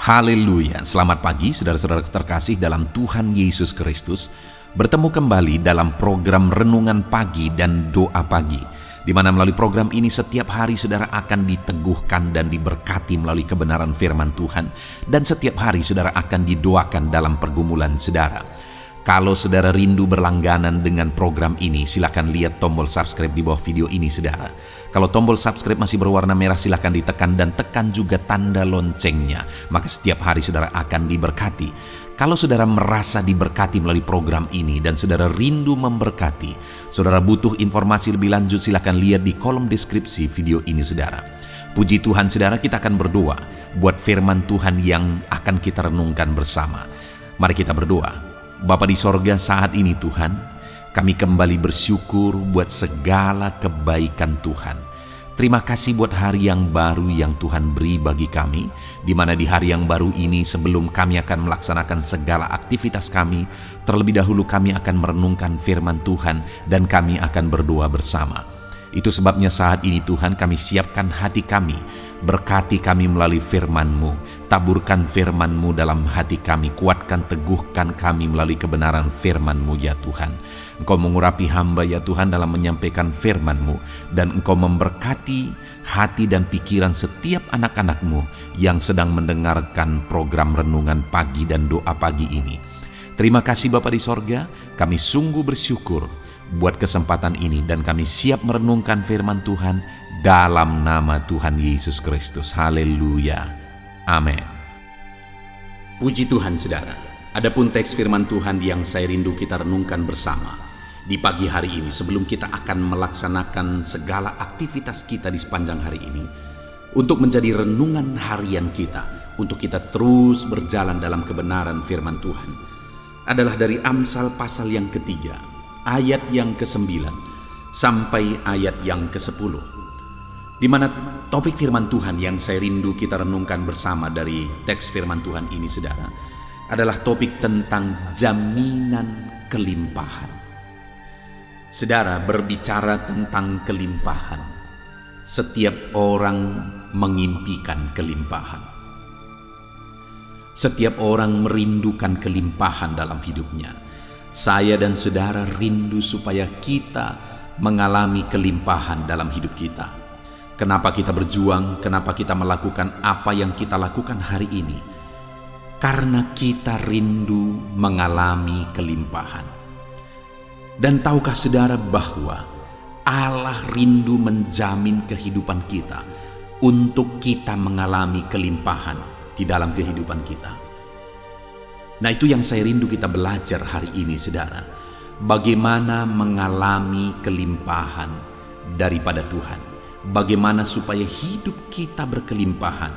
Haleluya, selamat pagi saudara-saudara terkasih dalam Tuhan Yesus Kristus. Bertemu kembali dalam program Renungan Pagi dan Doa Pagi, di mana melalui program ini setiap hari saudara akan diteguhkan dan diberkati melalui kebenaran firman Tuhan. Dan setiap hari saudara akan didoakan dalam pergumulan saudara. Kalau saudara rindu berlangganan dengan program ini, silakan lihat tombol subscribe di bawah video ini saudara. Kalau tombol subscribe masih berwarna merah, silakan ditekan dan tekan juga tanda loncengnya. Maka setiap hari saudara akan diberkati. Kalau saudara merasa diberkati melalui program ini dan saudara rindu memberkati, saudara butuh informasi lebih lanjut, silakan lihat di kolom deskripsi video ini saudara. Puji Tuhan saudara, kita akan berdoa buat firman Tuhan yang akan kita renungkan bersama. Mari kita berdoa. Bapa di sorga, saat ini Tuhan, kami kembali bersyukur buat segala kebaikan Tuhan. Terima kasih buat hari yang baru yang Tuhan beri bagi kami, di mana di hari yang baru ini sebelum kami akan melaksanakan segala aktivitas kami, terlebih dahulu kami akan merenungkan firman Tuhan dan kami akan berdoa bersama. Itu sebabnya saat ini Tuhan kami siapkan hati kami, berkati kami melalui firman-Mu, taburkan firman-Mu dalam hati kami, kuatkan teguhkan kami melalui kebenaran firman-Mu ya Tuhan. Engkau mengurapi hamba ya Tuhan dalam menyampaikan firman-Mu, dan Engkau memberkati hati dan pikiran setiap anak-anak-Mu yang sedang mendengarkan program Renungan Pagi dan Doa Pagi ini. Terima kasih Bapa di sorga, kami sungguh bersyukur buat kesempatan ini dan kami siap merenungkan firman Tuhan dalam nama Tuhan Yesus Kristus. Haleluya. Amin. Puji Tuhan saudara. Adapun teks firman Tuhan yang saya rindu kita renungkan bersama di pagi hari ini sebelum kita akan melaksanakan segala aktivitas kita di sepanjang hari ini, untuk menjadi renungan harian kita, untuk kita terus berjalan dalam kebenaran firman Tuhan, adalah dari Amsal pasal yang ketiga, ayat yang ke-9 sampai ayat yang ke-10, di mana topik firman Tuhan yang saya rindu kita renungkan bersama dari teks firman Tuhan ini saudara, adalah topik tentang jaminan kelimpahan. Saudara, berbicara tentang kelimpahan, setiap orang mengimpikan kelimpahan. Setiap orang merindukan kelimpahan dalam hidupnya. Saya dan saudara rindu supaya kita mengalami kelimpahan dalam hidup kita. Kenapa kita berjuang? Kenapa kita melakukan apa yang kita lakukan hari ini? Karena kita rindu mengalami kelimpahan. Dan tahukah saudara bahwa Allah rindu menjamin kehidupan kita untuk kita mengalami kelimpahan di dalam kehidupan kita. Nah, itu yang saya rindu kita belajar hari ini saudara. Bagaimana mengalami kelimpahan daripada Tuhan. Bagaimana supaya hidup kita berkelimpahan.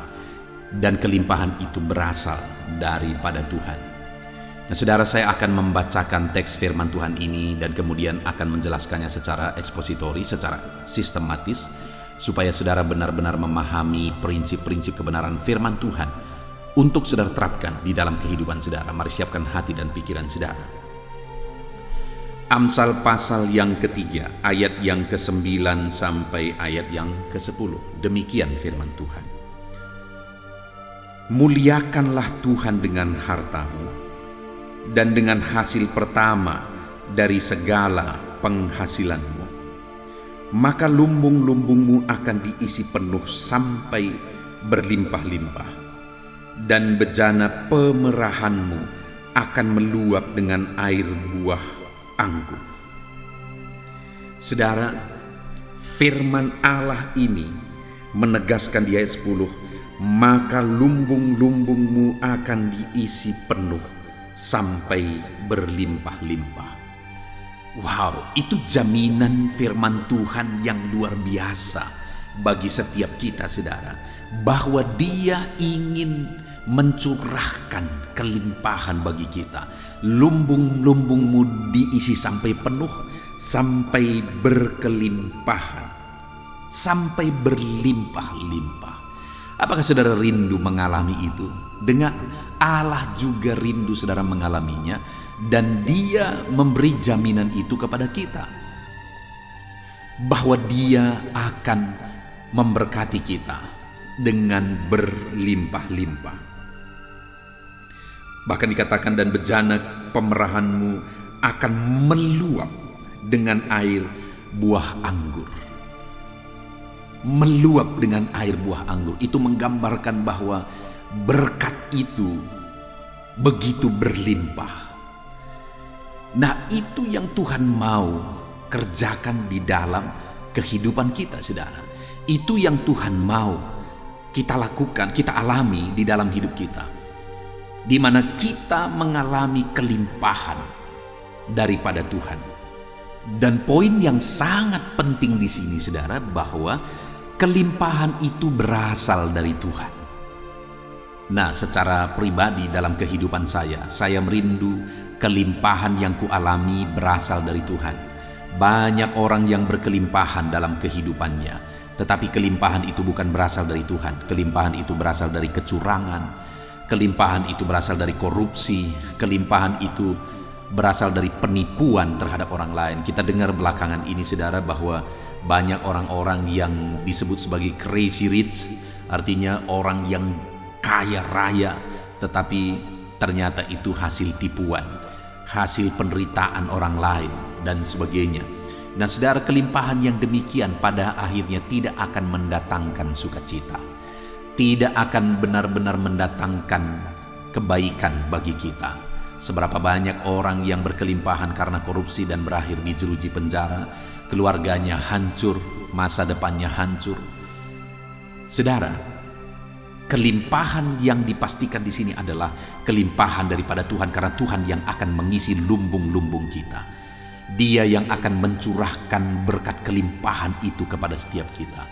Dan kelimpahan itu berasal daripada Tuhan. Nah saudara, saya akan membacakan teks firman Tuhan ini dan kemudian akan menjelaskannya secara ekspositori, secara sistematis, supaya saudara benar-benar memahami prinsip-prinsip kebenaran firman Tuhan untuk saudara terapkan di dalam kehidupan saudara. Mari siapkan hati dan pikiran saudara. Amsal pasal yang ketiga, ayat yang ke-9 sampai ayat yang ke-10. Demikian firman Tuhan. Muliakanlah Tuhan dengan hartamu dan dengan hasil pertama dari segala penghasilanmu. Maka lumbung-lumbungmu akan diisi penuh sampai berlimpah-limpah. Dan bejana pemerahanmu akan meluap dengan air buah anggur. Saudara, firman Allah ini menegaskan di ayat 10, maka lumbung-lumbungmu akan diisi penuh sampai berlimpah-limpah. Wow, itu jaminan firman Tuhan yang luar biasa bagi setiap kita saudara, bahwa Dia ingin mencurahkan kelimpahan bagi kita. Lumbung-lumbungmu diisi sampai penuh, sampai berkelimpahan, sampai berlimpah-limpah. Apakah saudara rindu mengalami itu? Dengar, Allah juga rindu saudara mengalaminya, dan Dia memberi jaminan itu kepada kita, bahwa Dia akan memberkati kita dengan berlimpah-limpah. Bahkan dikatakan, dan bejana pemerahanmu akan meluap dengan air buah anggur. Meluap dengan air buah anggur. Itu menggambarkan bahwa berkat itu begitu berlimpah. Nah, itu yang Tuhan mau kerjakan di dalam kehidupan kita, saudara. Itu yang Tuhan mau kita lakukan, kita alami di dalam hidup kita, di mana kita mengalami kelimpahan daripada Tuhan. Dan poin yang sangat penting di sini, saudara, bahwa kelimpahan itu berasal dari Tuhan. Nah, secara pribadi dalam kehidupan saya merindu kelimpahan yang kualami berasal dari Tuhan. Banyak orang yang berkelimpahan dalam kehidupannya, tetapi kelimpahan itu bukan berasal dari Tuhan. Kelimpahan itu berasal dari kecurangan, kelimpahan itu berasal dari korupsi, kelimpahan itu berasal dari penipuan terhadap orang lain. Kita dengar belakangan ini, saudara, bahwa banyak orang-orang yang disebut sebagai crazy rich, artinya orang yang kaya raya, tetapi ternyata itu hasil tipuan, hasil penderitaan orang lain dan sebagainya. Nah, saudara, kelimpahan yang demikian pada akhirnya tidak akan mendatangkan sukacita, tidak akan benar-benar mendatangkan kebaikan bagi kita. Seberapa banyak orang yang berkelimpahan karena korupsi dan berakhir di jeruji penjara, keluarganya hancur, masa depannya hancur. Saudara, kelimpahan yang dipastikan di sini adalah kelimpahan daripada Tuhan, karena Tuhan yang akan mengisi lumbung-lumbung kita. Dia yang akan mencurahkan berkat kelimpahan itu kepada setiap kita.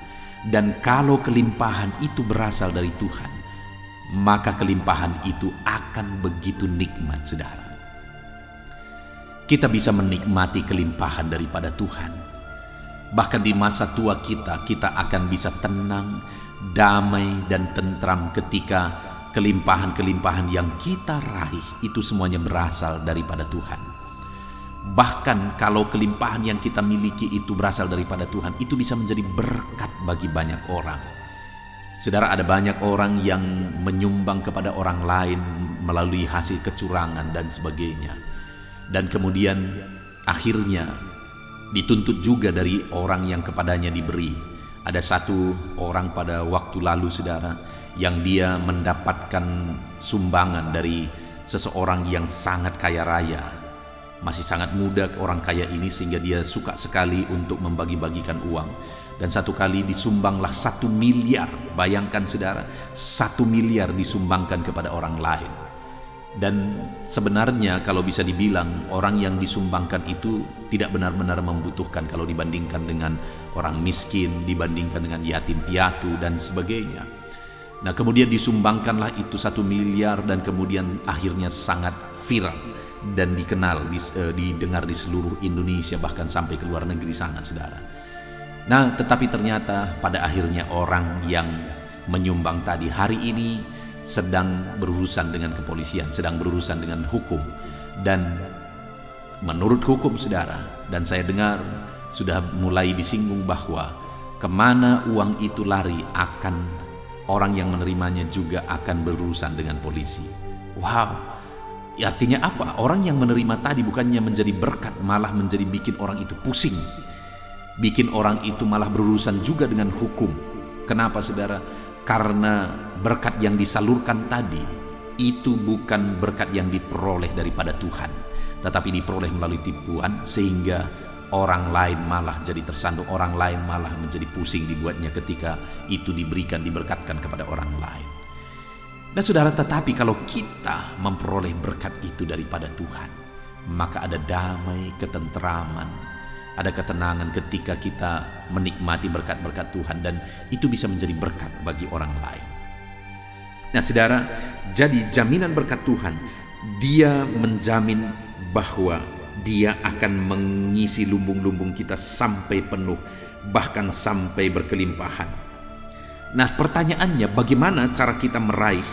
Dan kalau kelimpahan itu berasal dari Tuhan, maka kelimpahan itu akan begitu nikmat, saudara. Kita bisa menikmati kelimpahan daripada Tuhan. Bahkan di masa tua kita akan bisa tenang, damai, dan tentram ketika kelimpahan-kelimpahan yang kita raih itu semuanya berasal daripada Tuhan. Bahkan kalau kelimpahan yang kita miliki itu berasal daripada Tuhan, itu bisa menjadi berkat bagi banyak orang. Saudara, ada banyak orang yang menyumbang kepada orang lain melalui hasil kecurangan dan sebagainya. Dan kemudian akhirnya dituntut juga dari orang yang kepadanya diberi. Ada satu orang pada waktu lalu, saudara, yang dia mendapatkan sumbangan dari seseorang yang sangat kaya raya. Masih sangat muda orang kaya ini, sehingga dia suka sekali untuk membagi-bagikan uang. Dan satu kali disumbanglah 1 miliar. Bayangkan, saudara, 1 miliar disumbangkan kepada orang lain. Dan sebenarnya kalau bisa dibilang, orang yang disumbangkan itu tidak benar-benar membutuhkan kalau dibandingkan dengan orang miskin, dibandingkan dengan yatim piatu dan sebagainya. Nah, kemudian disumbangkanlah itu 1 miliar, dan kemudian akhirnya sangat viral dan dikenal, didengar di seluruh Indonesia, bahkan sampai ke luar negeri sana, saudara. Nah, tetapi ternyata pada akhirnya orang yang menyumbang tadi hari ini sedang berurusan dengan kepolisian, sedang berurusan dengan hukum. Dan menurut hukum, saudara, dan saya dengar sudah mulai disinggung bahwa kemana uang itu lari, akan orang yang menerimanya juga akan berurusan dengan polisi. Wow, artinya apa? Orang yang menerima tadi bukannya menjadi berkat, malah menjadi bikin orang itu pusing, bikin orang itu malah berurusan juga dengan hukum. Kenapa, saudara? Karena berkat yang disalurkan tadi itu bukan berkat yang diperoleh daripada Tuhan, tetapi diperoleh melalui tipuan, sehingga orang lain malah jadi tersandung, orang lain malah menjadi pusing dibuatnya ketika itu diberikan, diberkatkan kepada orang lain. Nah, saudara, tetapi kalau kita memperoleh berkat itu daripada Tuhan, maka ada damai, ketentraman, ada ketenangan ketika kita menikmati berkat-berkat Tuhan, dan itu bisa menjadi berkat bagi orang lain. Nah, saudara, jadi jaminan berkat Tuhan, Dia menjamin bahwa Dia akan mengisi lumbung-lumbung kita sampai penuh, bahkan sampai berkelimpahan. Nah, pertanyaannya, bagaimana cara kita meraih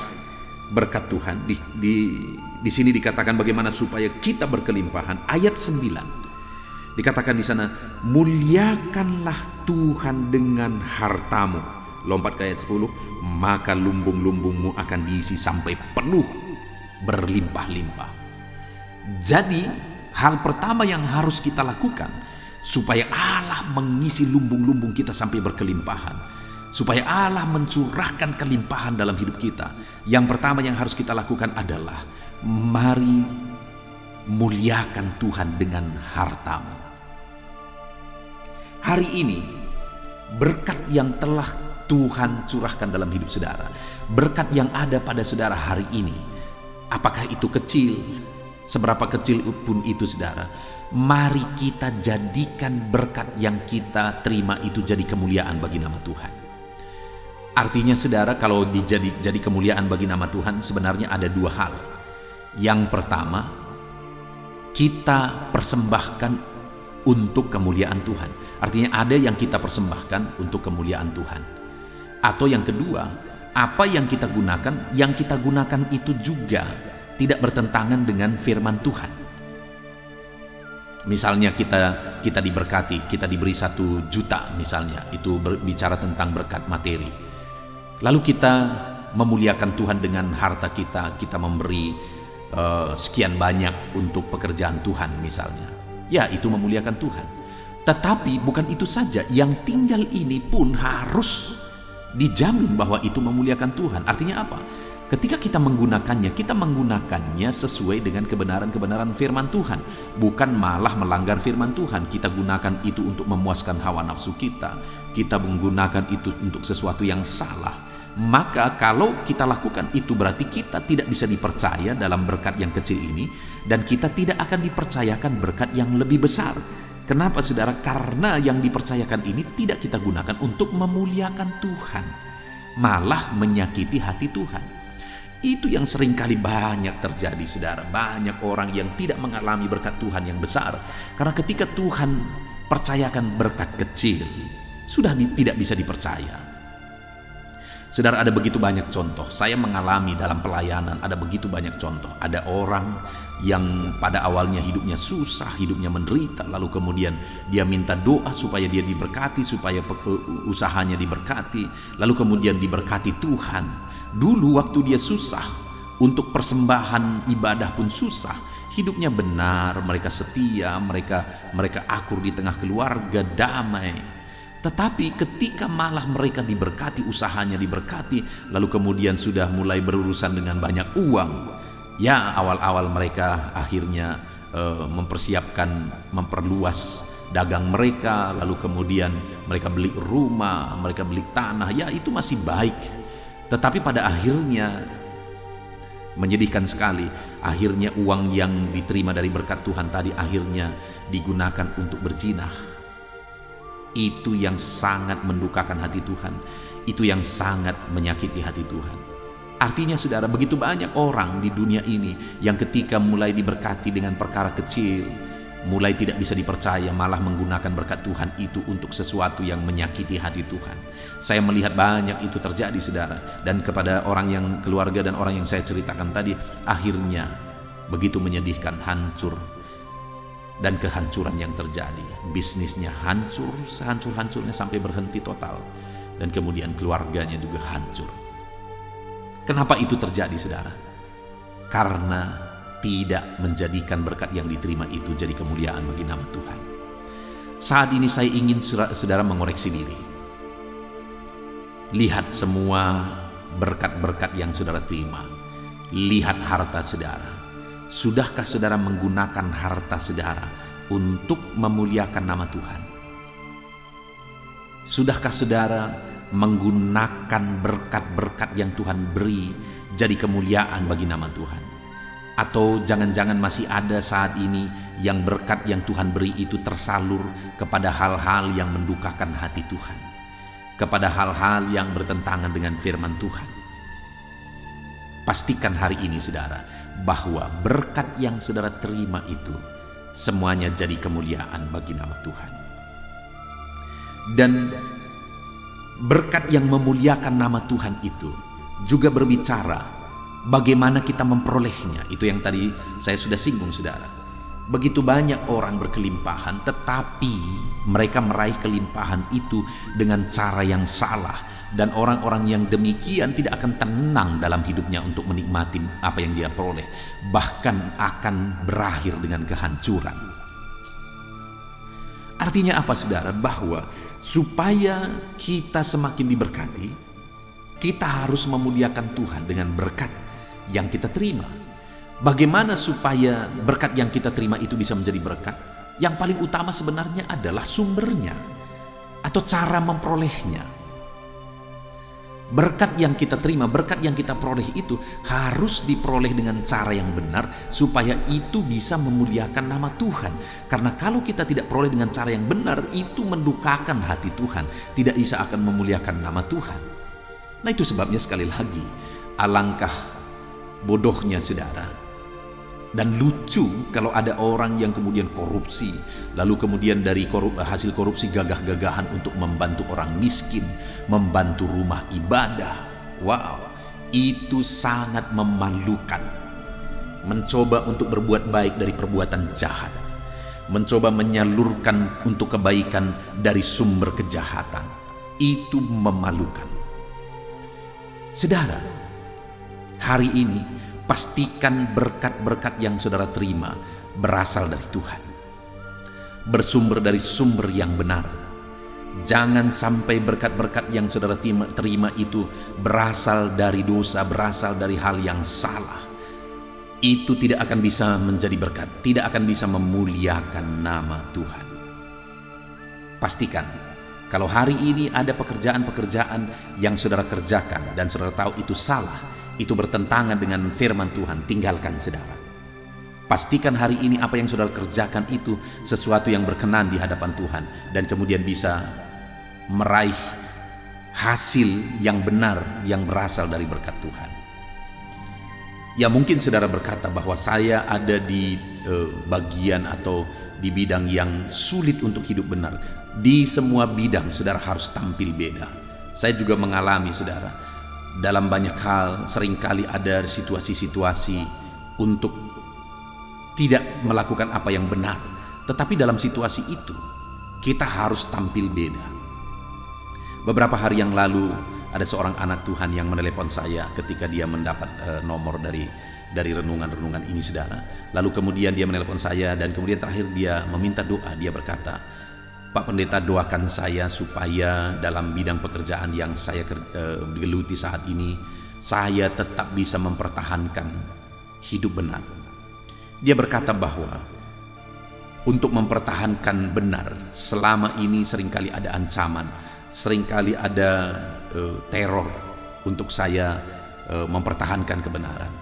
berkat Tuhan? Di sini dikatakan bagaimana supaya kita berkelimpahan. Ayat 9 dikatakan di sana, muliakanlah Tuhan dengan hartamu. Lompat ke ayat 10, maka lumbung-lumbungmu akan diisi sampai penuh. berlimpah-limpah. Jadi hal pertama yang harus kita lakukan supaya Allah mengisi lumbung-lumbung kita sampai berkelimpahan, supaya Allah mencurahkan kelimpahan dalam hidup kita, yang pertama yang harus kita lakukan adalah mari muliakan Tuhan dengan hartamu. Hari ini berkat yang telah Tuhan curahkan dalam hidup saudara, berkat yang ada pada saudara hari ini, apakah itu kecil, seberapa kecil pun itu saudara, mari kita jadikan berkat yang kita terima itu jadi kemuliaan bagi nama Tuhan. Artinya saudara, kalau jadi kemuliaan bagi nama Tuhan, sebenarnya ada dua hal. Yang pertama, kita persembahkan untuk kemuliaan Tuhan. Artinya ada yang kita persembahkan untuk kemuliaan Tuhan. Atau yang kedua, apa yang kita gunakan itu juga tidak bertentangan dengan firman Tuhan. Misalnya kita diberkati, kita diberi 1 juta misalnya, itu berbicara tentang berkat materi. Lalu kita memuliakan Tuhan dengan harta kita memberi sekian banyak untuk pekerjaan Tuhan misalnya. Ya, itu memuliakan Tuhan. Tetapi bukan itu saja, yang tinggal ini pun harus dijamin bahwa itu memuliakan Tuhan. Artinya apa? Ketika kita menggunakannya sesuai dengan kebenaran-kebenaran firman Tuhan, bukan malah melanggar firman Tuhan. Kita gunakan itu untuk memuaskan hawa nafsu kita menggunakan itu untuk sesuatu yang salah. Maka kalau kita lakukan itu, berarti kita tidak bisa dipercaya dalam berkat yang kecil ini, dan kita tidak akan dipercayakan berkat yang lebih besar. Kenapa saudara? Karena yang dipercayakan ini tidak kita gunakan untuk memuliakan Tuhan, malah menyakiti hati Tuhan. Itu yang seringkali banyak terjadi saudara. Banyak orang yang tidak mengalami berkat Tuhan yang besar, karena ketika Tuhan percayakan berkat kecil, sudah tidak bisa dipercaya. Saudara, ada begitu banyak contoh. Saya mengalami dalam pelayanan, ada begitu banyak contoh. Ada orang yang pada awalnya hidupnya susah, hidupnya menderita, lalu kemudian dia minta doa supaya dia diberkati, supaya usahanya diberkati, lalu kemudian diberkati Tuhan. Dulu waktu dia susah, untuk persembahan ibadah pun susah, hidupnya benar, mereka setia, mereka akur di tengah keluarga, damai. Tetapi ketika malah mereka diberkati, usahanya diberkati, lalu kemudian sudah mulai berurusan dengan banyak uang, ya awal-awal mereka akhirnya memperluas dagang mereka, lalu kemudian mereka beli rumah, mereka beli tanah, ya itu masih baik. Tetapi pada akhirnya menyedihkan sekali, akhirnya uang yang diterima dari berkat Tuhan tadi akhirnya digunakan untuk berzinah. Itu yang sangat mendukakan hati Tuhan, itu yang sangat menyakiti hati Tuhan. Artinya saudara, begitu banyak orang di dunia ini yang ketika mulai diberkati dengan perkara kecil, mulai tidak bisa dipercaya, malah menggunakan berkat Tuhan itu untuk sesuatu yang menyakiti hati Tuhan. Saya melihat banyak itu terjadi saudara, dan kepada orang yang keluarga dan orang yang saya ceritakan tadi, akhirnya begitu menyedihkan, hancur. Dan kehancuran yang terjadi, bisnisnya hancur, sehancur-hancurnya sampai berhenti total, dan kemudian keluarganya juga hancur. Kenapa itu terjadi saudara? Karena tidak menjadikan berkat yang diterima itu jadi kemuliaan bagi nama Tuhan. Saat ini saya ingin saudara mengoreksi diri. Lihat semua berkat-berkat yang saudara terima, lihat harta saudara. Sudahkah saudara menggunakan harta saudara untuk memuliakan nama Tuhan? Sudahkah saudara menggunakan berkat-berkat yang Tuhan beri jadi kemuliaan bagi nama Tuhan? Atau jangan-jangan masih ada saat ini yang berkat yang Tuhan beri itu tersalur kepada hal-hal yang mendukakan hati Tuhan, kepada hal-hal yang bertentangan dengan firman Tuhan? Pastikan hari ini saudara, bahwa berkat yang saudara terima itu semuanya jadi kemuliaan bagi nama Tuhan. Dan berkat yang memuliakan nama Tuhan itu juga berbicara bagaimana kita memperolehnya. Itu yang tadi saya sudah singgung saudara. Begitu banyak orang berkelimpahan, tetapi mereka meraih kelimpahan itu dengan cara yang salah. Dan orang-orang yang demikian tidak akan tenang dalam hidupnya untuk menikmati apa yang dia peroleh, bahkan akan berakhir dengan kehancuran. Artinya apa, saudara? Bahwa supaya kita semakin diberkati, kita harus memuliakan Tuhan dengan berkat yang kita terima. Bagaimana supaya berkat yang kita terima itu bisa menjadi berkat? Yang paling utama sebenarnya adalah sumbernya atau cara memperolehnya. Berkat yang kita terima, berkat yang kita peroleh itu harus diperoleh dengan cara yang benar supaya itu bisa memuliakan nama Tuhan. Karena kalau kita tidak peroleh dengan cara yang benar, itu mendukakan hati Tuhan, tidak bisa akan memuliakan nama Tuhan. Nah, itu sebabnya sekali lagi, alangkah bodohnya, saudara, dan lucu kalau ada orang yang kemudian korupsi, lalu kemudian dari hasil korupsi gagah-gagahan untuk membantu orang miskin, membantu rumah ibadah. Wow, itu sangat memalukan. Mencoba untuk berbuat baik dari perbuatan jahat, mencoba menyalurkan untuk kebaikan dari sumber kejahatan, itu memalukan. Saudara, hari ini pastikan berkat-berkat yang saudara terima berasal dari Tuhan, bersumber dari sumber yang benar. Jangan sampai berkat-berkat yang saudara terima itu berasal dari dosa, berasal dari hal yang salah. Itu tidak akan bisa menjadi berkat, tidak akan bisa memuliakan nama Tuhan. Pastikan kalau hari ini ada pekerjaan-pekerjaan yang saudara kerjakan dan saudara tahu itu salah, itu bertentangan dengan firman Tuhan, tinggalkan, saudara. Pastikan hari ini apa yang saudara kerjakan itu sesuatu yang berkenan di hadapan Tuhan, dan kemudian bisa meraih hasil yang benar yang berasal dari berkat Tuhan. Ya, mungkin saudara berkata bahwa saya ada di bagian atau di bidang yang sulit untuk hidup benar. Di semua bidang saudara harus tampil beda. Saya juga mengalami, saudara, dalam banyak hal seringkali ada situasi-situasi untuk tidak melakukan apa yang benar. Tetapi dalam situasi itu kita harus tampil beda. Beberapa hari yang lalu ada seorang anak Tuhan yang menelepon saya ketika dia mendapat nomor dari renungan-renungan ini, saudara. Lalu kemudian dia menelepon saya dan kemudian terakhir dia meminta doa. Dia berkata, "Pak Pendeta, doakan saya supaya dalam bidang pekerjaan yang saya geluti saat ini, saya tetap bisa mempertahankan hidup benar." Dia berkata bahwa untuk mempertahankan benar, selama ini seringkali ada ancaman, seringkali ada teror untuk saya mempertahankan kebenaran.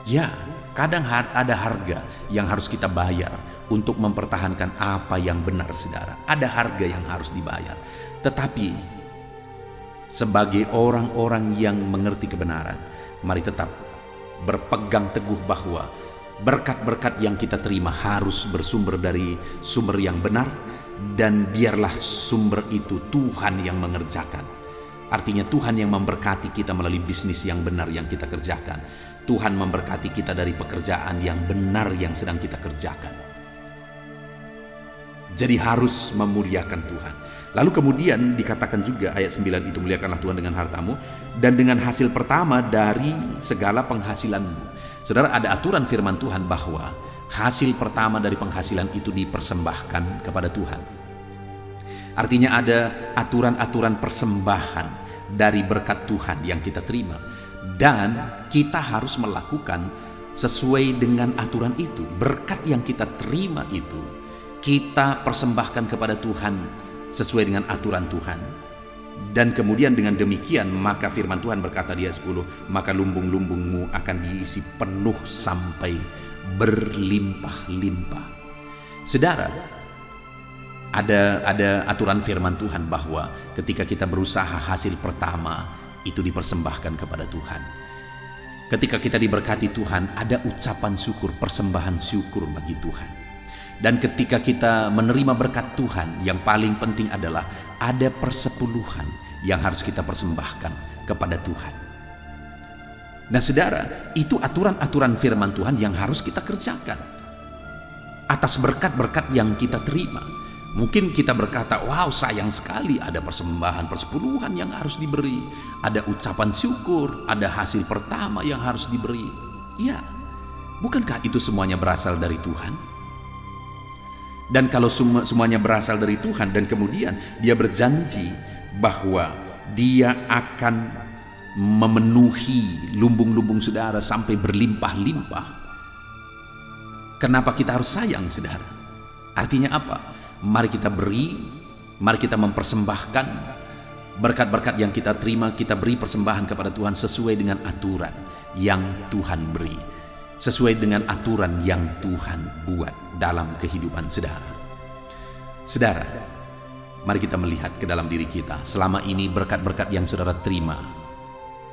Ya, kadang ada harga yang harus kita bayar untuk mempertahankan apa yang benar, saudara. Ada harga yang harus dibayar. Tetapi sebagai orang-orang yang mengerti kebenaran, mari tetap berpegang teguh bahwa berkat-berkat yang kita terima harus bersumber dari sumber yang benar, dan biarlah sumber itu Tuhan yang mengerjakan. Artinya Tuhan yang memberkati kita melalui bisnis yang benar yang kita kerjakan. Tuhan memberkati kita dari pekerjaan yang benar yang sedang kita kerjakan. Jadi harus memuliakan Tuhan. Lalu kemudian dikatakan juga ayat 9 itu, muliakanlah Tuhan dengan hartamu dan dengan hasil pertama dari segala penghasilanmu. Saudara, ada aturan firman Tuhan bahwa hasil pertama dari penghasilan itu dipersembahkan kepada Tuhan. Artinya ada aturan-aturan persembahan dari berkat Tuhan yang kita terima, dan kita harus melakukan sesuai dengan aturan itu. Berkat yang kita terima itu kita persembahkan kepada Tuhan sesuai dengan aturan Tuhan. Dan kemudian dengan demikian maka firman Tuhan berkata di ayat 10, maka lumbung-lumbungmu akan diisi penuh sampai berlimpah-limpah. Saudara, ada aturan firman Tuhan bahwa ketika kita berusaha, hasil pertama itu dipersembahkan kepada Tuhan. Ketika kita diberkati Tuhan, ada ucapan syukur, persembahan syukur bagi Tuhan. Dan ketika kita menerima berkat Tuhan, yang paling penting adalah ada persepuluhan yang harus kita persembahkan kepada Tuhan. Nah, saudara, itu aturan-aturan firman Tuhan yang harus kita kerjakan atas berkat-berkat yang kita terima. Mungkin kita berkata, wow sayang sekali ada persembahan persepuluhan yang harus diberi, ada ucapan syukur, ada hasil pertama yang harus diberi. Ya, bukankah itu semuanya berasal dari Tuhan? Dan kalau semuanya berasal dari Tuhan dan kemudian dia berjanji bahwa dia akan memenuhi lumbung-lumbung saudara sampai berlimpah-limpah, kenapa kita harus sayang saudara? Artinya apa? Mari kita beri, mari kita mempersembahkan berkat-berkat yang kita terima, kita beri persembahan kepada Tuhan sesuai dengan aturan yang Tuhan beri, sesuai dengan aturan yang Tuhan buat dalam kehidupan saudara. Saudara, mari kita melihat ke dalam diri kita. Selama ini berkat-berkat yang saudara terima,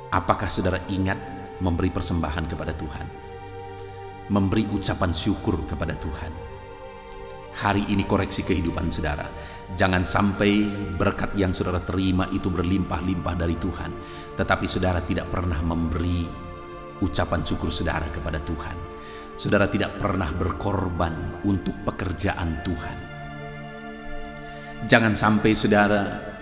apakah saudara ingat memberi persembahan kepada Tuhan? Memberi ucapan syukur kepada Tuhan? Hari ini koreksi kehidupan saudara. Jangan sampai berkat yang saudara terima itu berlimpah-limpah dari Tuhan, tetapi saudara tidak pernah memberi ucapan syukur saudara kepada Tuhan. Saudara tidak pernah berkorban untuk pekerjaan Tuhan. Jangan sampai saudara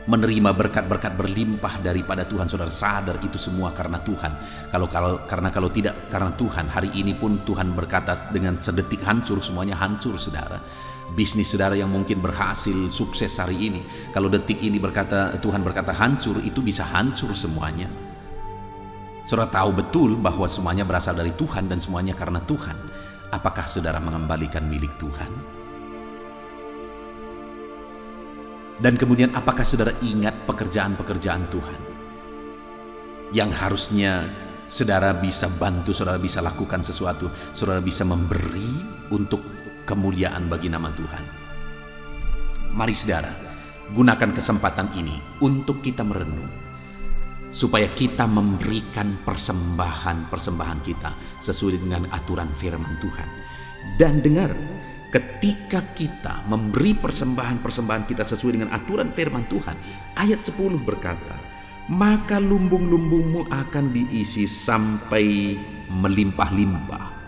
menerima berkat-berkat berlimpah daripada Tuhan, saudara sadar itu semua karena Tuhan. Kalau tidak karena Tuhan, hari ini pun Tuhan berkata dengan sedetik hancur, semuanya hancur saudara. Bisnis saudara yang mungkin berhasil sukses hari ini, kalau detik ini Tuhan berkata hancur, itu bisa hancur semuanya. Saudara tahu betul bahwa semuanya berasal dari Tuhan dan semuanya karena Tuhan. Apakah saudara mengembalikan milik Tuhan? Dan kemudian apakah saudara ingat pekerjaan-pekerjaan Tuhan yang harusnya saudara bisa bantu, saudara bisa lakukan sesuatu, saudara bisa memberi untuk kemuliaan bagi nama Tuhan? Mari saudara, gunakan kesempatan ini untuk kita merenung, supaya kita memberikan persembahan kita sesuai dengan aturan firman Tuhan. Dan dengar, ketika kita memberi persembahan kita sesuai dengan aturan firman Tuhan, ayat 10 berkata, maka lumbung-lumbungmu akan diisi sampai melimpah-limpah.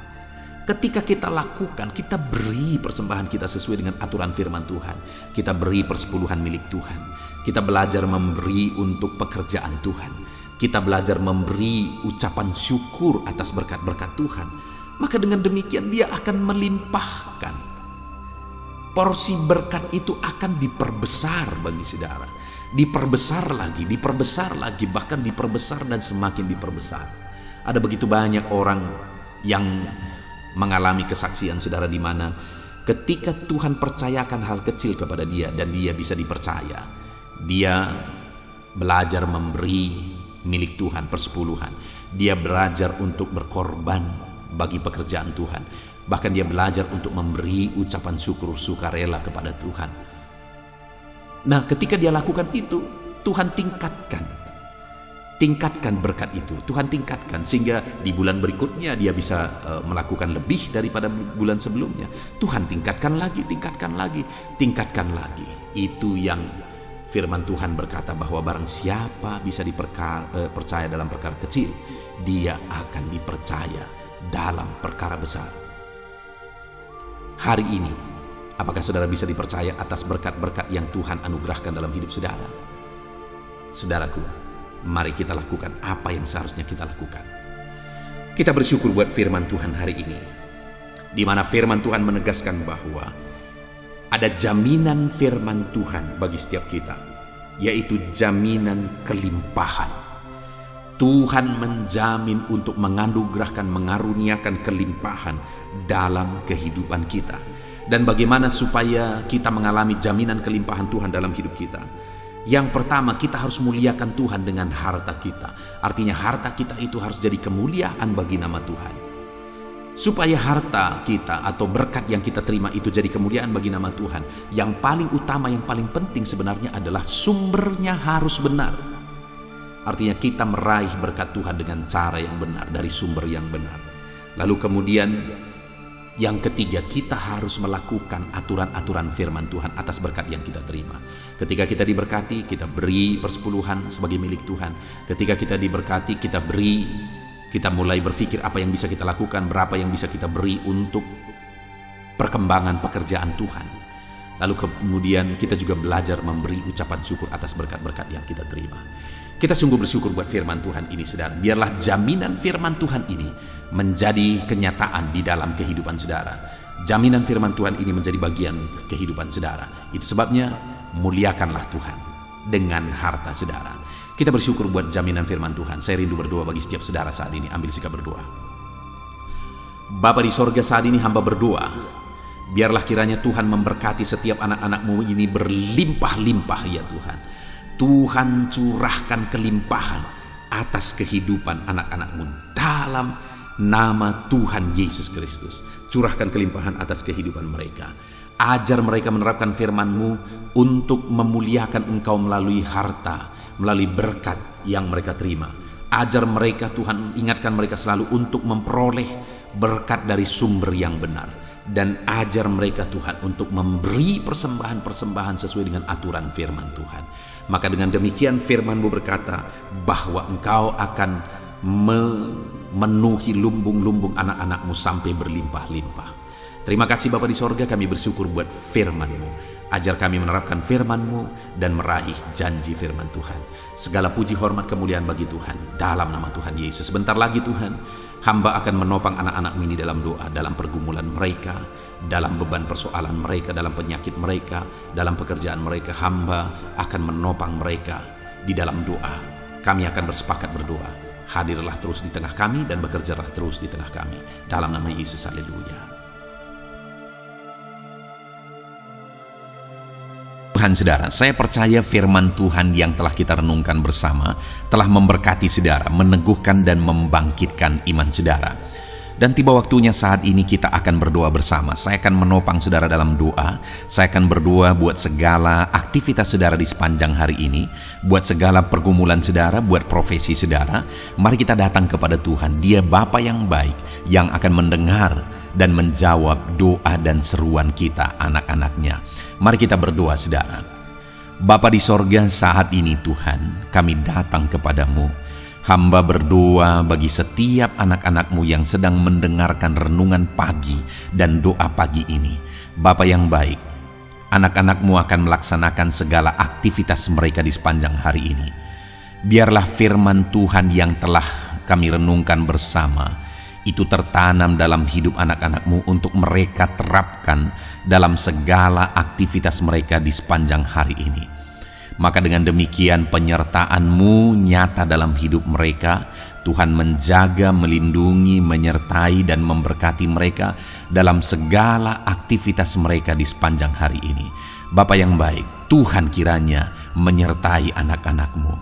Ketika kita lakukan, kita beri persembahan kita sesuai dengan aturan firman Tuhan, kita beri persepuluhan milik Tuhan, kita belajar memberi untuk pekerjaan Tuhan, kita belajar memberi ucapan syukur atas berkat-berkat Tuhan, maka dengan demikian dia akan melimpahkan. Porsi berkat itu akan diperbesar bagi saudara, diperbesar lagi, bahkan diperbesar dan semakin diperbesar. Ada begitu banyak orang yang mengalami kesaksian saudara, di mana ketika Tuhan percayakan hal kecil kepada dia dan dia bisa dipercaya, dia belajar memberi milik Tuhan persepuluhan, dia belajar untuk berkorban bagi pekerjaan Tuhan, bahkan dia belajar untuk memberi ucapan syukur sukarela kepada Tuhan. Nah, ketika dia lakukan itu, Tuhan tingkatkan berkat itu, Tuhan tingkatkan sehingga di bulan berikutnya dia bisa melakukan lebih daripada bulan sebelumnya. Tuhan tingkatkan lagi. Itu yang firman Tuhan berkata, bahwa barang siapa bisa dipercaya dalam perkara kecil, dia akan dipercaya dalam perkara besar. Hari ini, apakah saudara bisa dipercaya atas berkat-berkat yang Tuhan anugerahkan dalam hidup saudara? Saudaraku, mari kita lakukan apa yang seharusnya kita lakukan. Kita bersyukur buat firman Tuhan hari ini, di mana firman Tuhan menegaskan bahwa ada jaminan firman Tuhan bagi setiap kita, yaitu jaminan kelimpahan. Tuhan menjamin untuk menganugerahkan, mengaruniakan kelimpahan dalam kehidupan kita. Dan bagaimana supaya kita mengalami jaminan kelimpahan Tuhan dalam hidup kita? Yang pertama, kita harus muliakan Tuhan dengan harta kita. Artinya harta kita itu harus jadi kemuliaan bagi nama Tuhan. Supaya harta kita atau berkat yang kita terima itu jadi kemuliaan bagi nama Tuhan, yang paling utama, yang paling penting sebenarnya adalah sumbernya harus benar. Artinya kita meraih berkat Tuhan dengan cara yang benar, dari sumber yang benar. Lalu kemudian yang ketiga, kita harus melakukan aturan-aturan firman Tuhan atas berkat yang kita terima. Ketika kita diberkati, kita beri persepuluhan sebagai milik Tuhan. Ketika kita diberkati, kita beri, kita mulai berpikir apa yang bisa kita lakukan, berapa yang bisa kita beri untuk perkembangan pekerjaan Tuhan. Lalu kemudian kita juga belajar memberi ucapan syukur atas berkat-berkat yang kita terima. Kita sungguh bersyukur buat firman Tuhan ini, saudara. Biarlah jaminan firman Tuhan ini menjadi kenyataan di dalam kehidupan saudara. Jaminan firman Tuhan ini menjadi bagian kehidupan saudara. Itu sebabnya muliakanlah Tuhan dengan harta saudara. Kita bersyukur buat jaminan firman Tuhan. Saya rindu berdoa bagi setiap saudara saat ini. Ambil sikap berdoa. Bapa di sorga, saat ini hamba berdoa, biarlah kiranya Tuhan memberkati setiap anak-anak-Mu ini berlimpah-limpah ya Tuhan. Tuhan curahkan kelimpahan atas kehidupan anak-anak-Mu dalam nama Tuhan Yesus Kristus. Curahkan kelimpahan atas kehidupan mereka. Ajar mereka menerapkan firman-Mu untuk memuliakan Engkau melalui harta, melalui berkat yang mereka terima. Ajar mereka Tuhan, ingatkan mereka selalu untuk memperoleh berkat dari sumber yang benar. Dan ajar mereka Tuhan untuk memberi persembahan-persembahan sesuai dengan aturan firman Tuhan. Maka dengan demikian firman-Mu berkata bahwa Engkau akan memenuhi lumbung-lumbung anak-anak-Mu sampai berlimpah-limpah. Terima kasih Bapa di sorga, kami bersyukur buat firman-Mu. Ajar kami menerapkan firman-Mu dan meraih janji firman Tuhan. Segala puji, hormat, kemuliaan bagi Tuhan dalam nama Tuhan Yesus. Sebentar lagi Tuhan, hamba akan menopang anak-anak-Mu ini dalam doa, dalam pergumulan mereka, dalam beban persoalan mereka, dalam penyakit mereka, dalam pekerjaan mereka. Hamba akan menopang mereka di dalam doa. Kami akan bersepakat berdoa. Hadirlah terus di tengah kami dan bekerjalah terus di tengah kami. Dalam nama Yesus, haleluya. Tuhan saudara, saya percaya firman Tuhan yang telah kita renungkan bersama telah memberkati saudara, meneguhkan dan membangkitkan iman saudara. Dan tiba waktunya saat ini kita akan berdoa bersama. Saya akan menopang saudara dalam doa. Saya akan berdoa buat segala aktivitas saudara di sepanjang hari ini, buat segala pergumulan saudara, buat profesi saudara. Mari kita datang kepada Tuhan. Dia Bapa yang baik, yang akan mendengar dan menjawab doa dan seruan kita, anak-anaknya. Mari kita berdoa saudara. Bapa di sorga, saat ini Tuhan, kami datang kepadamu. Hamba berdoa bagi setiap anak-anak-Mu yang sedang mendengarkan renungan pagi dan doa pagi ini. Bapa yang baik, anak-anak-Mu akan melaksanakan segala aktivitas mereka di sepanjang hari ini. Biarlah firman Tuhan yang telah kami renungkan bersama itu tertanam dalam hidup anak-anak-Mu untuk mereka terapkan dalam segala aktivitas mereka di sepanjang hari ini. Maka dengan demikian penyertaan-Mu nyata dalam hidup mereka. Tuhan menjaga, melindungi, menyertai dan memberkati mereka dalam segala aktivitas mereka di sepanjang hari ini. Bapa yang baik, Tuhan kiranya menyertai anak-anak-Mu.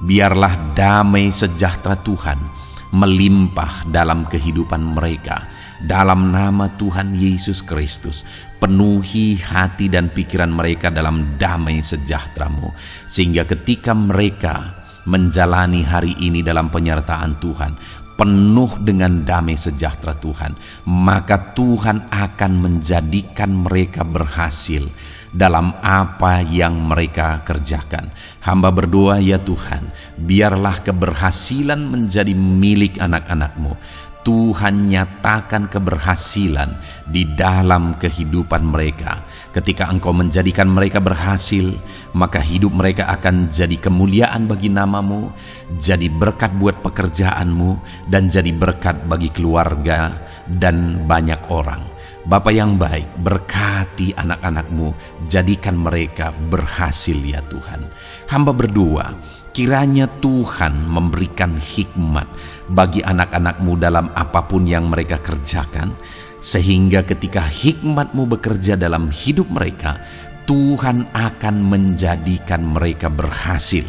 Biarlah damai sejahtera Tuhan melimpah dalam kehidupan mereka. Dalam nama Tuhan Yesus Kristus, penuhi hati dan pikiran mereka dalam damai sejahtera-Mu, sehingga ketika mereka menjalani hari ini dalam penyertaan Tuhan, penuh dengan damai sejahtera Tuhan, maka Tuhan akan menjadikan mereka berhasil dalam apa yang mereka kerjakan. Hamba berdoa ya Tuhan, biarlah keberhasilan menjadi milik anak-anak-Mu. Tuhan nyatakan keberhasilan di dalam kehidupan mereka. Ketika Engkau menjadikan mereka berhasil, maka hidup mereka akan jadi kemuliaan bagi nama-Mu, jadi berkat buat pekerjaan-Mu, dan jadi berkat bagi keluarga dan banyak orang. Bapa yang baik, berkati anak-anak-Mu, jadikan mereka berhasil ya Tuhan. Hamba berdoa, kiranya Tuhan memberikan hikmat bagi anak-anak-Mu dalam apapun yang mereka kerjakan, sehingga ketika hikmat-Mu bekerja dalam hidup mereka, Tuhan akan menjadikan mereka berhasil.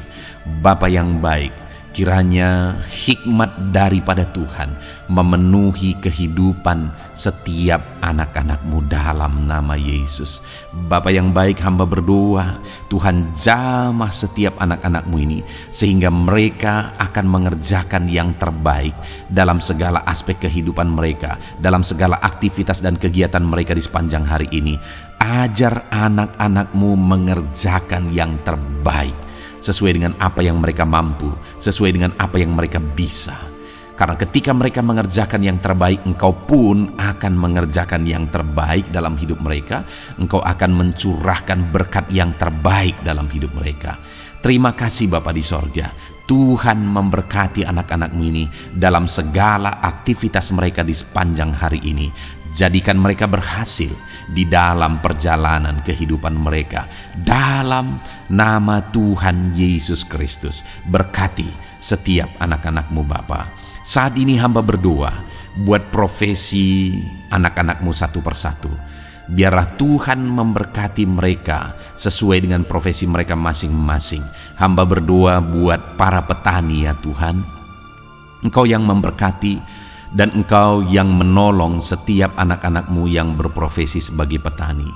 Bapa yang baik, kiranya hikmat daripada Tuhan memenuhi kehidupan setiap anak-anak-Mu dalam nama Yesus. Bapa yang baik, hamba berdoa, Tuhan jamah setiap anak-anak-Mu ini, sehingga mereka akan mengerjakan yang terbaik dalam segala aspek kehidupan mereka, dalam segala aktivitas dan kegiatan mereka di sepanjang hari ini. Ajar anak-anak-Mu mengerjakan yang terbaik, sesuai dengan apa yang mereka mampu, sesuai dengan apa yang mereka bisa. Karena ketika mereka mengerjakan yang terbaik, Engkau pun akan mengerjakan yang terbaik dalam hidup mereka. Engkau akan mencurahkan berkat yang terbaik dalam hidup mereka. Terima kasih Bapa di sorga. Tuhan memberkati anak-anak-Mu ini dalam segala aktivitas mereka di sepanjang hari ini. Jadikan mereka berhasil di dalam perjalanan kehidupan mereka. Dalam nama Tuhan Yesus Kristus, berkati setiap anak-anak-Mu Bapa. Saat ini hamba berdoa buat profesi anak-anak-Mu satu persatu. Biarlah Tuhan memberkati mereka sesuai dengan profesi mereka masing-masing. Hamba berdoa buat para petani ya Tuhan. Engkau yang memberkati dan Engkau yang menolong setiap anak-anak-Mu yang berprofesi sebagai petani.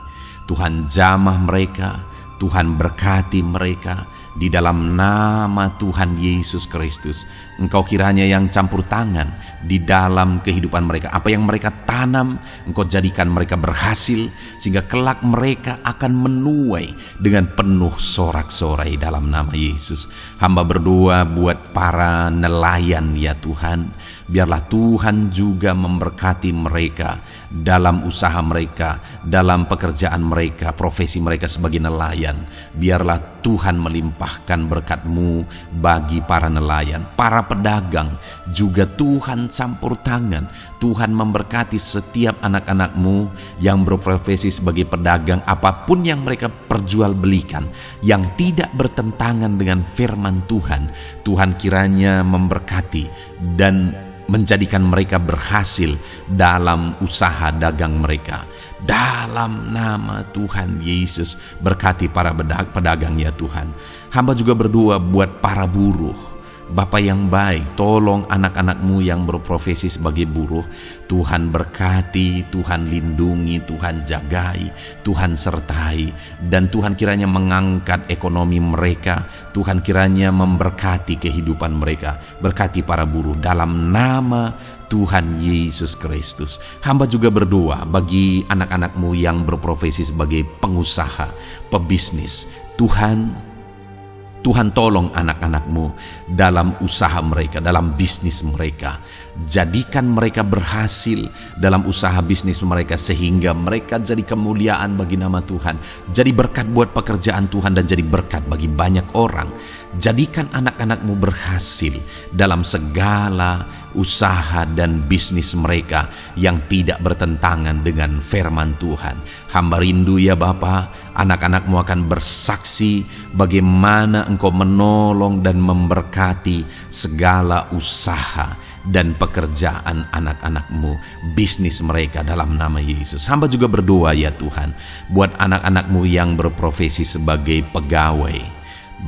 Tuhan jamah mereka, Tuhan berkati mereka. Di dalam nama Tuhan Yesus Kristus, Engkau kiranya yang campur tangan di dalam kehidupan mereka. Apa yang mereka tanam, Engkau jadikan mereka berhasil, sehingga kelak mereka akan menuai dengan penuh sorak-sorai dalam nama Yesus. Hamba berdoa buat para nelayan ya Tuhan. Biarlah Tuhan juga memberkati mereka dalam usaha mereka, dalam pekerjaan mereka, profesi mereka sebagai nelayan. Biarlah Tuhan melimpahkan berkat-Mu bagi para nelayan, para pedagang juga Tuhan campur tangan. Tuhan memberkati setiap anak-anak-Mu yang berprofesi sebagai pedagang, apapun yang mereka perjualbelikan yang tidak bertentangan dengan firman Tuhan. Tuhan kiranya memberkati dan menjadikan mereka berhasil dalam usaha dagang mereka. Dalam nama Tuhan Yesus, berkati para pedagang ya Tuhan. Hamba juga berdoa buat para buruh. Bapa yang baik, tolong anak-anak-Mu yang berprofesi sebagai buruh. Tuhan berkati, Tuhan lindungi, Tuhan jagai, Tuhan sertai. Dan Tuhan kiranya mengangkat ekonomi mereka. Tuhan kiranya memberkati kehidupan mereka. Berkati para buruh dalam nama Tuhan Yesus Kristus. Hamba juga berdoa bagi anak-anak-Mu yang berprofesi sebagai pengusaha, pebisnis. Tuhan tolong anak-anak-Mu dalam usaha mereka, dalam bisnis mereka. Jadikan mereka berhasil dalam usaha bisnis mereka, sehingga mereka jadi kemuliaan bagi nama Tuhan. Jadi berkat buat pekerjaan Tuhan dan jadi berkat bagi banyak orang. Jadikan anak-anak-Mu berhasil dalam segala usaha dan bisnis mereka yang tidak bertentangan dengan firman Tuhan. Hamba rindu ya Bapa, anak-anak-Mu akan bersaksi bagaimana Engkau menolong dan memberkati segala usaha dan pekerjaan anak-anak-Mu, bisnis mereka dalam nama Yesus. Hamba juga berdoa ya Tuhan buat anak-anak-Mu yang berprofesi sebagai pegawai,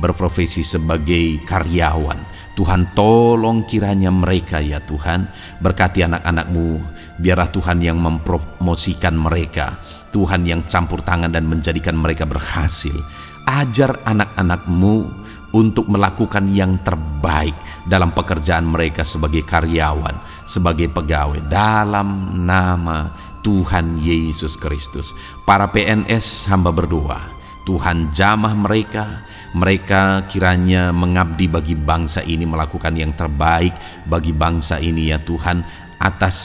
berprofesi sebagai karyawan. Tuhan tolong kiranya mereka ya Tuhan, berkati anak-anak-Mu. Biarlah Tuhan yang mempromosikan mereka, Tuhan yang campur tangan dan menjadikan mereka berhasil. Ajar anak-anak-Mu untuk melakukan yang terbaik dalam pekerjaan mereka sebagai karyawan, sebagai pegawai, dalam nama Tuhan Yesus Kristus. Para PNS hamba berdoa, Tuhan jamah mereka. Mereka kiranya mengabdi bagi bangsa ini, melakukan yang terbaik bagi bangsa ini ya Tuhan, atas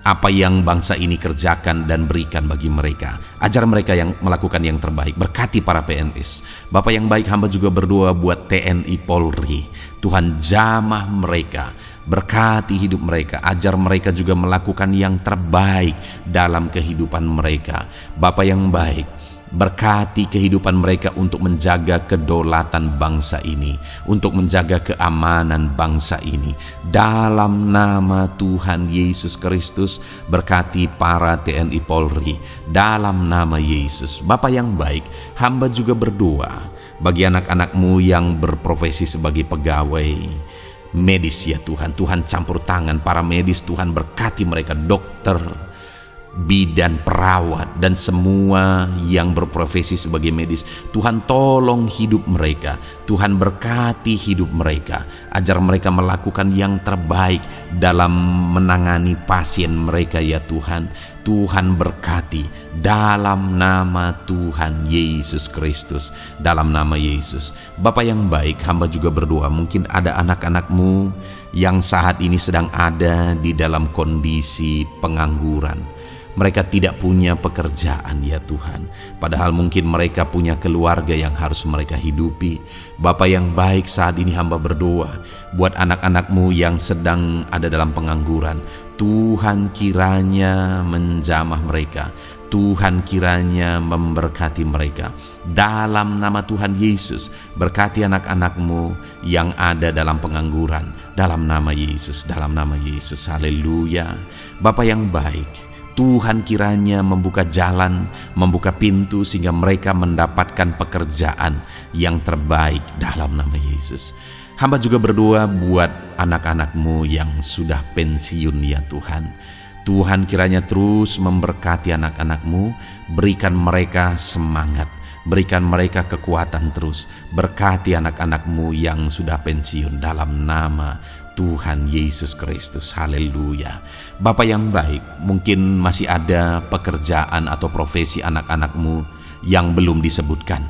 apa yang bangsa ini kerjakan dan berikan bagi mereka. Ajar mereka yang melakukan yang terbaik. Berkati para PNS. Bapak yang baik, hamba juga berdoa buat TNI Polri. Tuhan jamah mereka, berkati hidup mereka. Ajar mereka juga melakukan yang terbaik dalam kehidupan mereka. Bapak yang baik, berkati kehidupan mereka untuk menjaga kedaulatan bangsa ini, untuk menjaga keamanan bangsa ini. Dalam nama Tuhan Yesus Kristus, berkati para TNI Polri dalam nama Yesus. Bapa yang baik, hamba juga berdoa bagi anak-anak-Mu yang berprofesi sebagai pegawai medis ya Tuhan. Tuhan campur tangan para medis, Tuhan berkati mereka, dokter, bidan, perawat, dan semua yang berprofesi sebagai medis. Tuhan tolong hidup mereka, Tuhan berkati hidup mereka, ajar mereka melakukan yang terbaik dalam menangani pasien mereka ya Tuhan. Tuhan berkati dalam nama Tuhan Yesus Kristus, dalam nama Yesus. Bapa yang baik, hamba juga berdoa, mungkin ada anak-anak-Mu yang saat ini sedang ada di dalam kondisi pengangguran. Mereka tidak punya pekerjaan ya Tuhan, padahal mungkin mereka punya keluarga yang harus mereka hidupi. Bapa yang baik, saat ini hamba berdoa buat anak-anak-Mu yang sedang ada dalam pengangguran. Tuhan kiranya menjamah mereka, Tuhan kiranya memberkati mereka. Dalam nama Tuhan Yesus, berkati anak-anak-Mu yang ada dalam pengangguran. Dalam nama Yesus, dalam nama Yesus, haleluya. Bapa yang baik, Tuhan kiranya membuka jalan, membuka pintu sehingga mereka mendapatkan pekerjaan yang terbaik dalam nama Yesus. Hamba juga berdoa buat anak-anak-Mu yang sudah pensiun ya Tuhan. Tuhan kiranya terus memberkati anak-anak-Mu, berikan mereka semangat, berikan mereka kekuatan terus. Berkati anak-anak-Mu yang sudah pensiun dalam nama Tuhan Yesus Kristus, haleluya. Bapa yang baik, mungkin masih ada pekerjaan atau profesi anak-anak-Mu yang belum disebutkan.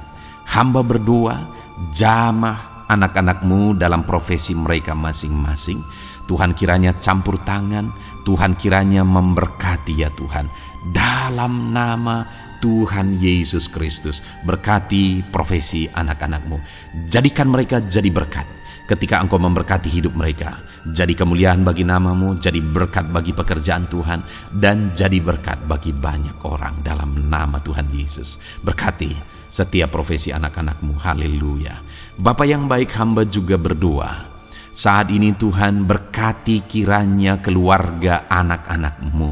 Hamba berdoa, jamah anak-anak-Mu dalam profesi mereka masing-masing. Tuhan kiranya campur tangan, Tuhan kiranya memberkati ya Tuhan. Dalam nama Tuhan Yesus Kristus, berkati profesi anak-anak-Mu. Jadikan mereka jadi berkat ketika Engkau memberkati hidup mereka. Jadi kemuliaan bagi nama-Mu, jadi berkat bagi pekerjaan Tuhan, dan jadi berkat bagi banyak orang dalam nama Tuhan Yesus. Berkati setiap profesi anak-anak-Mu, haleluya. Bapa yang baik, hamba juga berdoa saat ini Tuhan berkati kiranya keluarga anak-anak-Mu,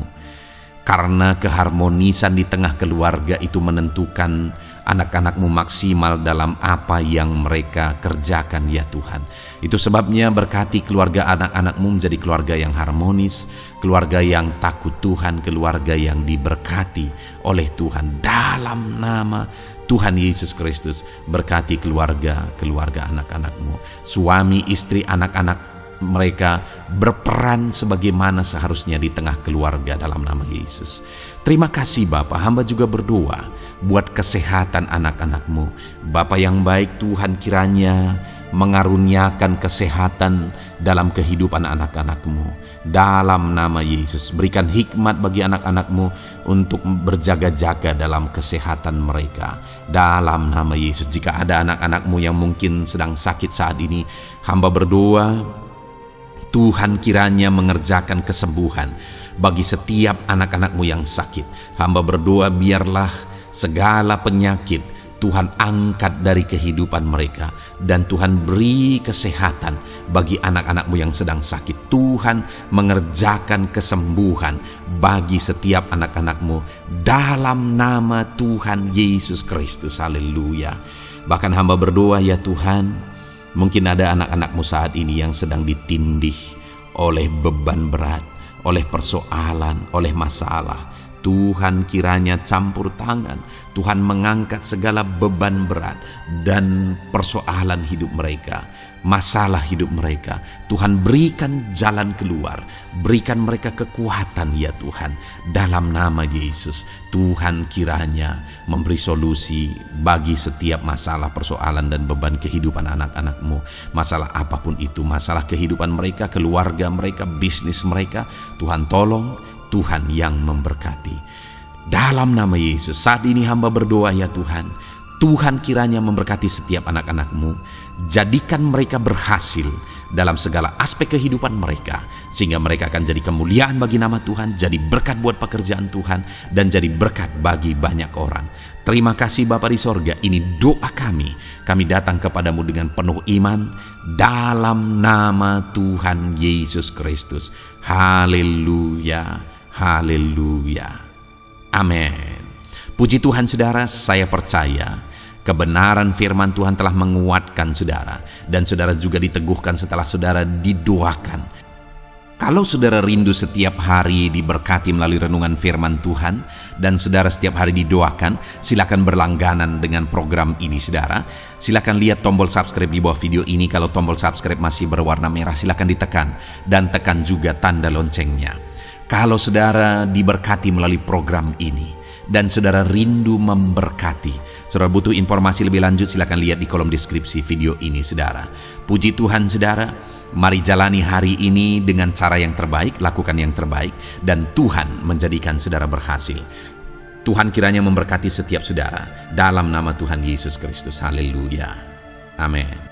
karena keharmonisan di tengah keluarga itu menentukan anak-anak-Mu maksimal dalam apa yang mereka kerjakan ya Tuhan. Itu sebabnya berkati keluarga anak-anak-Mu menjadi keluarga yang harmonis, keluarga yang takut Tuhan, keluarga yang diberkati oleh Tuhan. Dalam nama Tuhan Yesus Kristus, berkati keluarga anak-anak-Mu, suami, istri, anak-anak mereka berperan sebagaimana seharusnya di tengah keluarga dalam nama Yesus. Terima kasih Bapa, hamba juga berdoa buat kesehatan anak-anak-Mu. Bapa yang baik, Tuhan kiranya mengaruniakan kesehatan dalam kehidupan anak-anak-Mu. Dalam nama Yesus, berikan hikmat bagi anak-anak-Mu untuk berjaga-jaga dalam kesehatan mereka. Dalam nama Yesus, jika ada anak-anak-Mu yang mungkin sedang sakit saat ini, hamba berdoa Tuhan kiranya mengerjakan kesembuhan bagi setiap anak-anak-Mu yang sakit. Hamba berdoa biarlah segala penyakit Tuhan angkat dari kehidupan mereka, dan Tuhan beri kesehatan bagi anak-anak-Mu yang sedang sakit. Tuhan mengerjakan kesembuhan bagi setiap anak-anak-Mu dalam nama Tuhan Yesus Kristus, haleluya. Bahkan hamba berdoa ya Tuhan, mungkin ada anak-anak-Mu saat ini yang sedang ditindih oleh beban berat, oleh persoalan, oleh masalah. Tuhan kiranya campur tangan, Tuhan mengangkat segala beban berat dan persoalan hidup mereka, masalah hidup mereka. Tuhan berikan jalan keluar, berikan mereka kekuatan ya Tuhan. Dalam nama Yesus, Tuhan kiranya memberi solusi bagi setiap masalah, persoalan dan beban kehidupan anak-anak-Mu. Masalah apapun itu, masalah kehidupan mereka, keluarga mereka, bisnis mereka, Tuhan tolong, Tuhan yang memberkati. Dalam nama Yesus, saat ini hamba berdoa ya Tuhan, Tuhan kiranya memberkati setiap anak-anak-Mu. Jadikan mereka berhasil dalam segala aspek kehidupan mereka, sehingga mereka akan jadi kemuliaan bagi nama Tuhan, jadi berkat buat pekerjaan Tuhan, dan jadi berkat bagi banyak orang. Terima kasih Bapa di sorga, ini doa kami. Kami datang kepadamu dengan penuh iman, dalam nama Tuhan Yesus Kristus. Haleluya, haleluya, amin. Puji Tuhan saudara, saya percaya kebenaran firman Tuhan telah menguatkan saudara, dan saudara juga diteguhkan setelah saudara didoakan. Kalau saudara rindu setiap hari diberkati melalui renungan firman Tuhan, dan saudara setiap hari didoakan, silakan berlangganan dengan program ini saudara. Silakan lihat tombol subscribe di bawah video ini. Kalau tombol subscribe masih berwarna merah, silakan ditekan, dan tekan juga tanda loncengnya. Kalau saudara diberkati melalui program ini, dan saudara rindu memberkati, saudara butuh informasi lebih lanjut, silakan lihat di kolom deskripsi video ini saudara. Puji Tuhan saudara, mari jalani hari ini dengan cara yang terbaik, lakukan yang terbaik, dan Tuhan menjadikan saudara berhasil. Tuhan kiranya memberkati setiap saudara, dalam nama Tuhan Yesus Kristus. Haleluya. Amin.